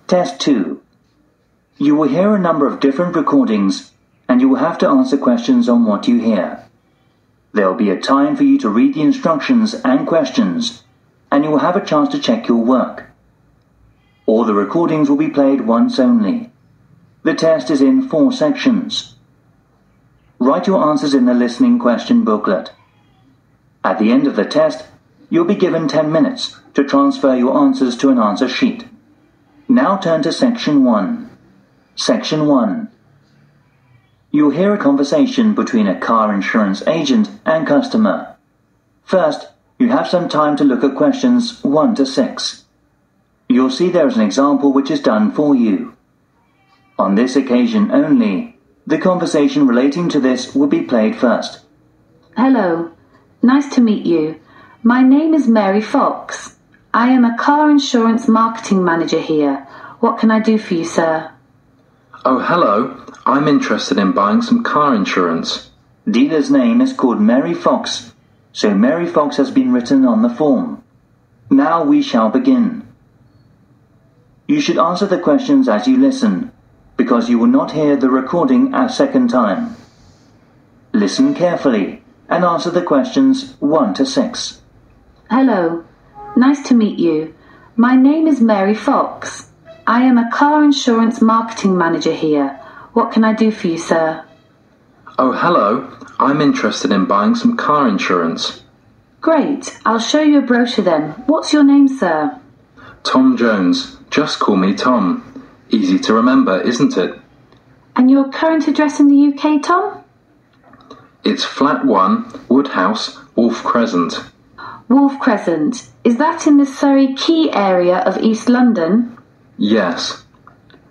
Test 2. You will hear a number of different recordings and you will have to answer questions on what you hear. There will be a time for you to read the instructions and questions, and you will have a chance to check your work. All the recordings will be played once only. The test is in 4 sections. Write your answers in the listening question booklet. At the end of the test, you'll be given 10 minutes to transfer your answers to an answer sheet. Now turn to Section 1. Section 1. You'll hear a conversation between a car insurance agent and customer. First, you have some time to look at questions 1 to 6. You'll see there is an example which is done for you. On this occasion only, the conversation relating to this will be played first. Hello. Nice to meet you. My name is Mary Fox. I am a car insurance marketing manager here. What can I do for you, sir? Oh, hello. I'm interested in buying some car insurance. Dealer's name is called Mary Fox, so Mary Fox has been written on the form. Now we shall begin. You should answer the questions as you listen, because you will not hear the recording a second time. Listen carefully and answer the questions 1 to 6. Hello. Nice to meet you. My name is Mary Fox. I am a car insurance marketing manager here. What can I do for you, sir? Oh, hello. I'm interested in buying some car insurance. Great. I'll show you a brochure then. What's your name, sir? Tom Jones. Just call me Tom. Easy to remember, isn't it? And your current address in the UK, Tom? It's Flat 1, Woodhouse, Wolf Crescent. Wolf Crescent. Is that in the Surrey Quay area of East London? Yes.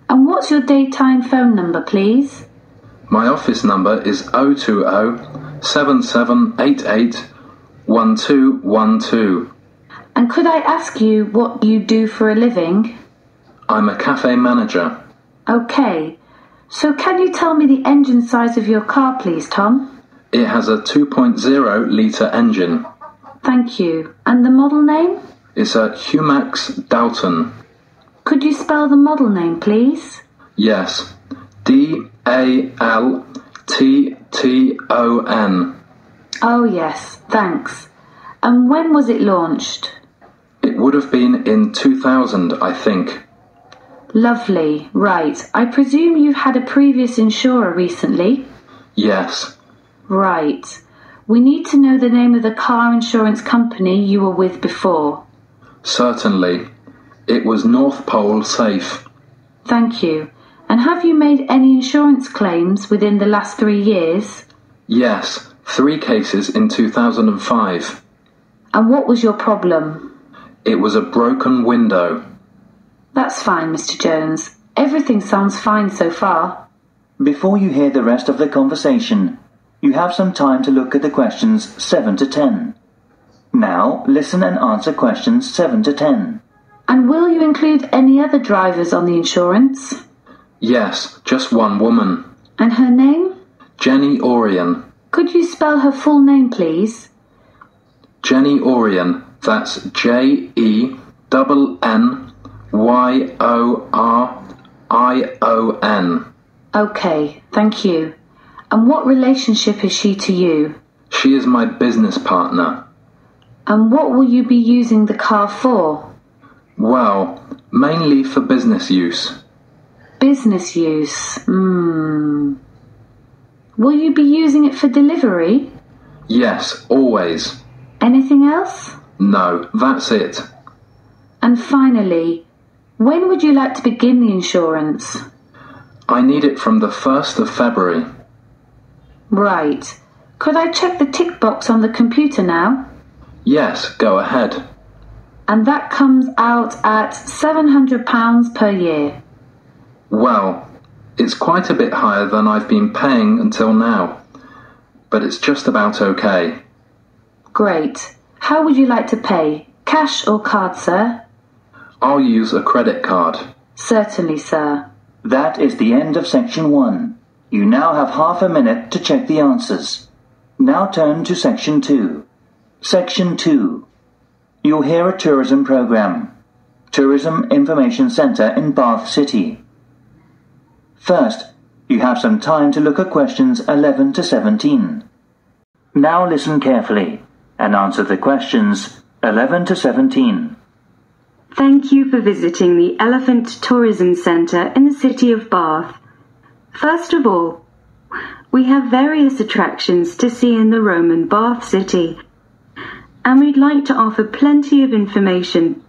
And what's your daytime phone number, please? My office number is 020 7788 1212. And could I ask you what you do for a living? I'm a cafe manager. Okay. So can you tell me the engine size of your car, please, Tom? It has a 2.0 litre engine. Thank you. And the model name? It's a Humax Dalton. Could you spell the model name, please? Yes. DALTTON. Oh, yes. Thanks. And when was it launched? It would have been in 2000, I think. Lovely. Right. I presume you've had a previous insurer recently? Yes. Right. We need to know the name of the car insurance company you were with before. Certainly. It was North Pole Safe. Thank you. And have you made any insurance claims within the last 3 years? Yes, 3 cases in 2005. And what was your problem? It was a broken window. That's fine, Mr. Jones. Everything sounds fine so far. Before you hear the rest of the conversation, you have some time to look at the questions 7 to 10. Now, listen and answer questions 7 to 10. And will you include any other drivers on the insurance? Yes, just one woman. And her name? Jenny Orion. Could you spell her full name, please? Jenny Orion. That's JENNYORION. Okay, thank you. And what relationship is she to you? She is my business partner. And what will you be using the car for? Well, mainly for business use. Business use. Will you be using it for delivery? Yes, always. Anything else? No, that's it. And finally, when would you like to begin the insurance? I need it from the 1st of February. Right. Could I check the tick box on the computer now? Yes, go ahead. And that comes out at £700 per year. Well, it's quite a bit higher than I've been paying until now, but it's just about okay. Great. How would you like to pay? Cash or card, sir? I'll use a credit card. Certainly, sir. That is the end of Section 1. You now have half a minute to check the answers. Now turn to Section 2. Section 2. You'll hear a tourism program. Tourism Information Centre in Bath City. First, you have some time to look at questions 11 to 17. Now listen carefully and answer the questions 11 to 17. Thank you for visiting the Elephant Tourism Centre in the city of Bath. First of all, we have various attractions to see in the Roman Bath city, and we'd like to offer plenty of information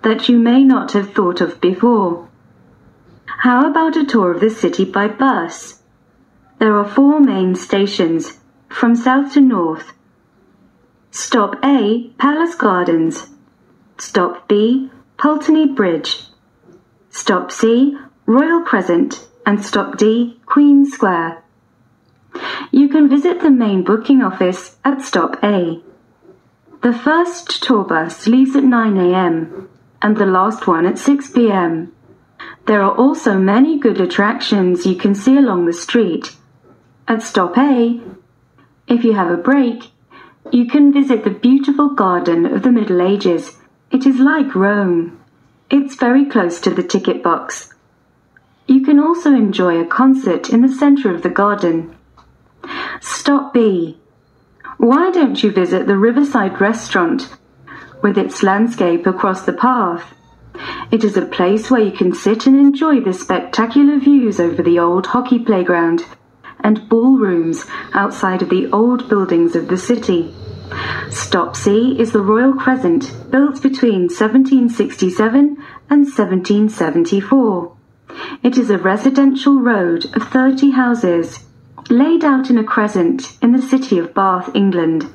that you may not have thought of before. How about a tour of the city by bus? There are 4 main stations, from south to north. Stop A, Palace Gardens. Stop B, Pulteney Bridge. Stop C, Royal Crescent. And stop D, Queen Square. You can visit the main booking office at stop A. The first tour bus leaves at 9 a.m. and the last one at 6 p.m. There are also many good attractions you can see along the street. At stop A, if you have a break, you can visit the beautiful garden of the Middle Ages. It is like Rome. It's very close to the ticket box. You can also enjoy a concert in the centre of the garden. Stop B. Why don't you visit the Riverside restaurant with its landscape across the path? It is a place where you can sit and enjoy the spectacular views over the old hockey playground and ballrooms outside of the old buildings of the city. Stop C is the Royal Crescent, built between 1767 and 1774. It is a residential road of 30 houses, laid out in a crescent in the city of Bath, England.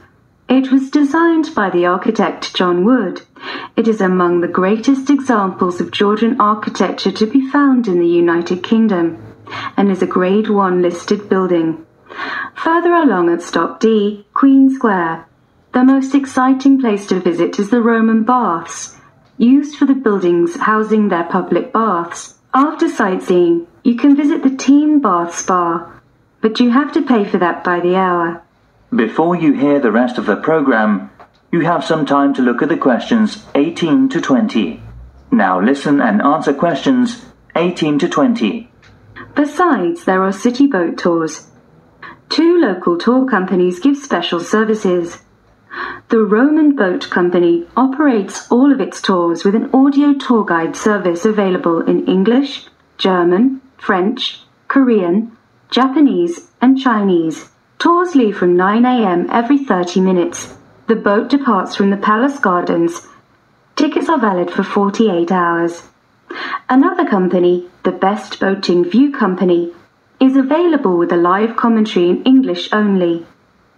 It was designed by the architect John Wood. It is among the greatest examples of Georgian architecture to be found in the United Kingdom, and is a Grade 1 listed building. Further along at stop D, Queen Square. The most exciting place to visit is the Roman baths, used for the buildings housing their public baths. After sightseeing, you can visit the Team Bath Spa, but you have to pay for that by the hour. Before you hear the rest of the program, you have some time to look at the questions 18 to 20. Now listen and answer questions 18 to 20. Besides, there are city boat tours. 2 local tour companies give special services. The Roman Boat Company operates all of its tours with an audio tour guide service available in English, German, French, Korean, Japanese, and Chinese. Tours leave from 9 a.m. every 30 minutes. The boat departs from the Palace Gardens. Tickets are valid for 48 hours. Another company, the Best Boating View Company, is available with a live commentary in English only.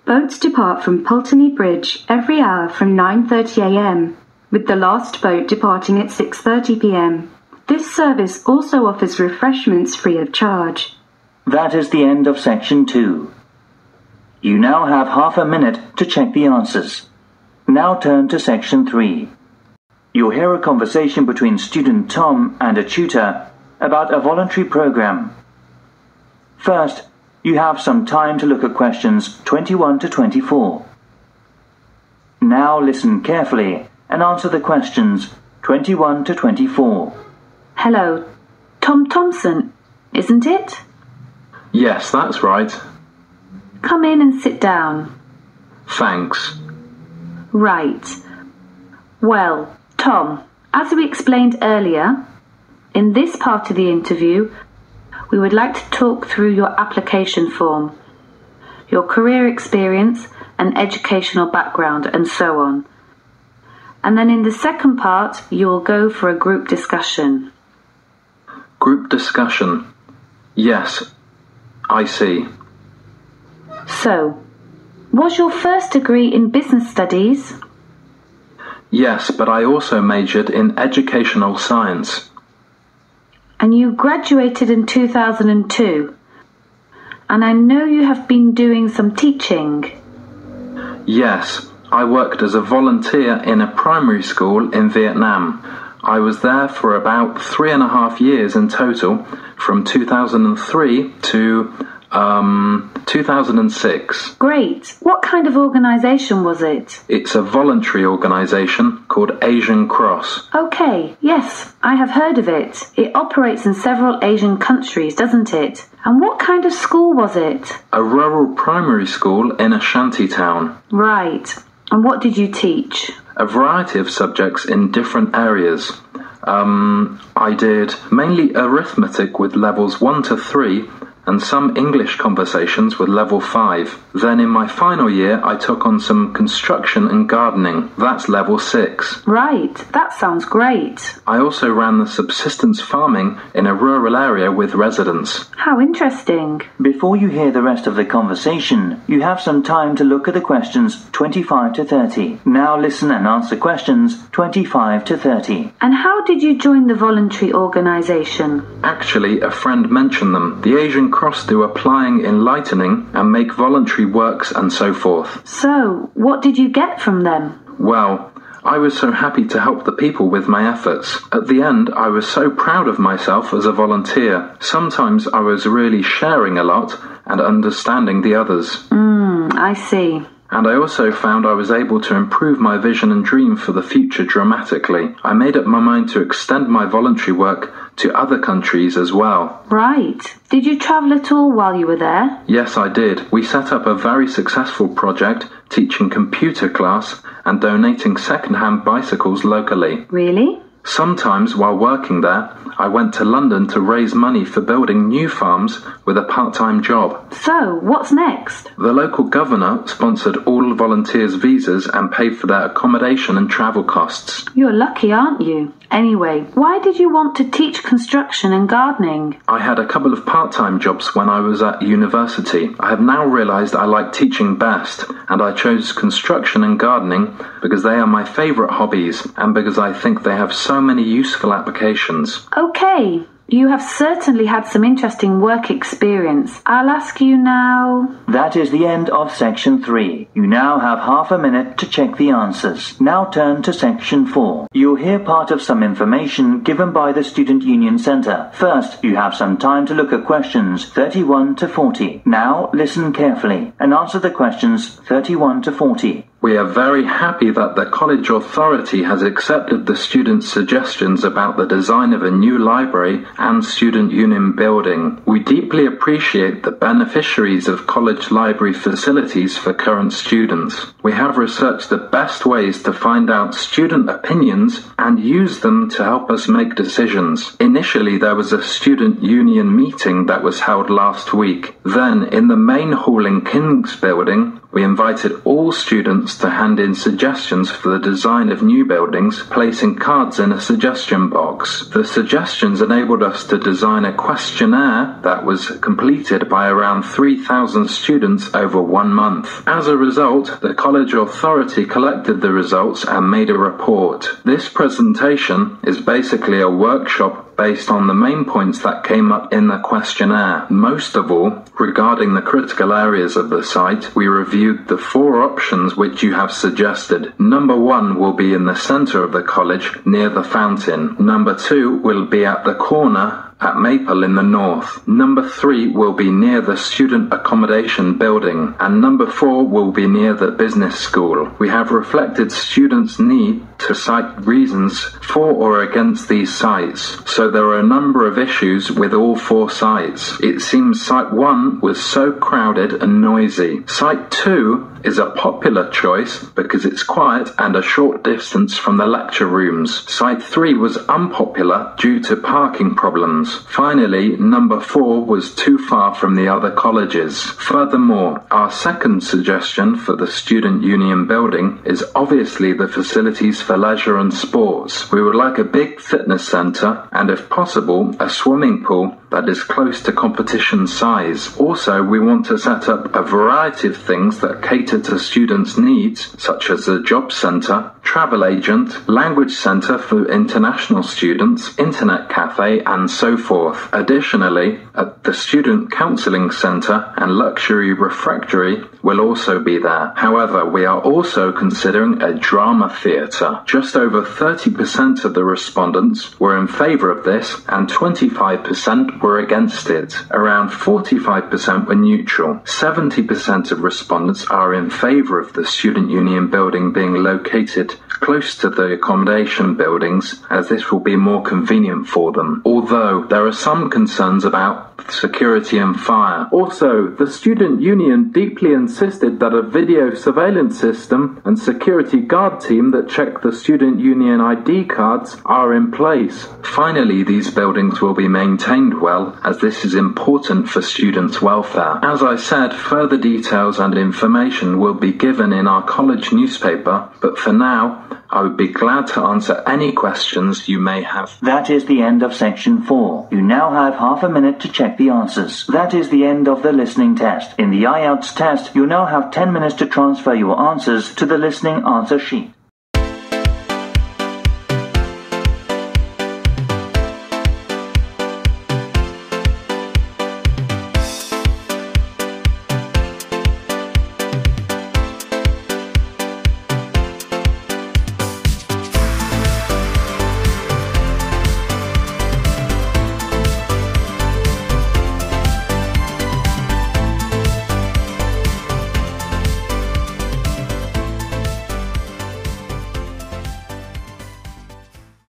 Boats depart from Pulteney Bridge every hour from 9:30 a.m., with the last boat departing at 6:30 p.m. This service also offers refreshments free of charge. That is the end of section 2. You now have half a minute to check the answers. Now turn to section 3. You'll hear a conversation between student Tom and a tutor about a voluntary program. First, you have some time to look at questions 21 to 24. Now listen carefully and answer the questions 21 to 24. Hello, Tom Thompson, isn't it? Yes, that's right. Come in and sit down. Thanks. Right. Well, Tom, as we explained earlier, in this part of the interview, we would like to talk through your application form, your career experience and educational background, and so on. And then in the second part, you'll go for a group discussion. Group discussion. Yes, I see. So, was your first degree in business studies? Yes, but I also majored in educational science. And you graduated in 2002. And I know you have been doing some teaching. Yes, I worked as a volunteer in a primary school in Vietnam. I was there for about 3.5 years in total, from 2003 to 2006. Great. What kind of organisation was it? It's a voluntary organisation called Asian Cross. Okay, yes, I have heard of it. It operates in several Asian countries, doesn't it? And what kind of school was it? A rural primary school in a shanty town. Right. And what did you teach? A variety of subjects in different areas. I did mainly arithmetic with levels 1 to 3 and some English conversations with level 5. Then in my final year I took on some construction and gardening. That's level 6. Right, that sounds great. I also ran the subsistence farming in a rural area with residents. How interesting. Before you hear the rest of the conversation, you have some time to look at the questions 25 to 30. Now listen and answer questions 25 to 30. And how did you join the voluntary organisation? Actually, a friend mentioned them. The Asian Cross do applying, enlightening, and make voluntary works and so forth. So, what did you get from them? Well, I was so happy to help the people with my efforts. At the end, I was so proud of myself as a volunteer. Sometimes I was really sharing a lot and understanding the others. I see. And I also found I was able to improve my vision and dream for the future dramatically. I made up my mind to extend my voluntary work to other countries as well. Right. Did you travel at all while you were there? Yes, I did. We set up a very successful project teaching computer class and donating second-hand bicycles locally. Really? Sometimes while working there, I went to London to raise money for building new farms with a part-time job. So, what's next? The local governor sponsored all volunteers' visas and paid for their accommodation and travel costs. You're lucky, aren't you? Anyway, why did you want to teach construction and gardening? I had a couple of part-time jobs when I was at university. I have now realised I like teaching best, and I chose construction and gardening because they are my favourite hobbies and because I think they have so many useful applications. Okay, you have certainly had some interesting work experience. I'll ask you now... That is the end of section 3. You now have half a minute to check the answers. Now turn to section 4. You'll hear part of some information given by the Student Union Centre. First, you have some time to look at questions 31 to 40. Now listen carefully and answer the questions 31 to 40. We are very happy that the college authority has accepted the students' suggestions about the design of a new library and student union building. We deeply appreciate the beneficiaries of college library facilities for current students. We have researched the best ways to find out student opinions and use them to help us make decisions. Initially, there was a student union meeting that was held last week. Then, in the main hall in King's Building, we invited all students to hand in suggestions for the design of new buildings, placing cards in a suggestion box. The suggestions enabled us to design a questionnaire that was completed by around 3,000 students over 1 month. As a result, the college authority collected the results and made a report. This presentation is basically a workshop based on the main points that came up in the questionnaire. Most of all, regarding the critical areas of the site, we reviewed the 4 options which you have suggested. Number 1 will be in the centre of the college, near the fountain. Number 2 will be at the corner at Maple in the north. Number 3 will be near the student accommodation building, and number 4 will be near the business school. We have reflected students' need to cite reasons for or against these sites, so there are a number of issues with all 4 sites. It seems site 1 was so crowded and noisy. Site 2 is a popular choice because it's quiet and a short distance from the lecture rooms. Site 3 was unpopular due to parking problems. Finally, number 4 was too far from the other colleges. Furthermore, our second suggestion for the Student Union building is obviously the facilities for leisure and sports. We would like a big fitness centre and, if possible, a swimming pool that is close to competition size. Also, we want to set up a variety of things that cater to students' needs, such as a job centre, travel agent, language centre for international students, internet cafe, and so forth. Additionally, the Student Counselling Centre and Luxury Refectory will also be there. However, we are also considering a drama theatre. Just over 30% of the respondents were in favour of this and 25% were against it. Around 45% were neutral. 70% of respondents are in favour of the Student Union building being located close to the accommodation buildings, as this will be more convenient for them, although there are some concerns about security and fire. Also, the Student Union deeply insisted that a video surveillance system and security guard team that check the Student Union ID cards are in place. Finally, these buildings will be maintained well, as this is important for students' welfare. As I said, further details and information will be given in our college newspaper, but for now, I would be glad to answer any questions you may have. That is the end of section 4. You now have half a minute to check the answers. That is the end of the listening test. In the IELTS test, you now have 10 minutes to transfer your answers to the listening answer sheet.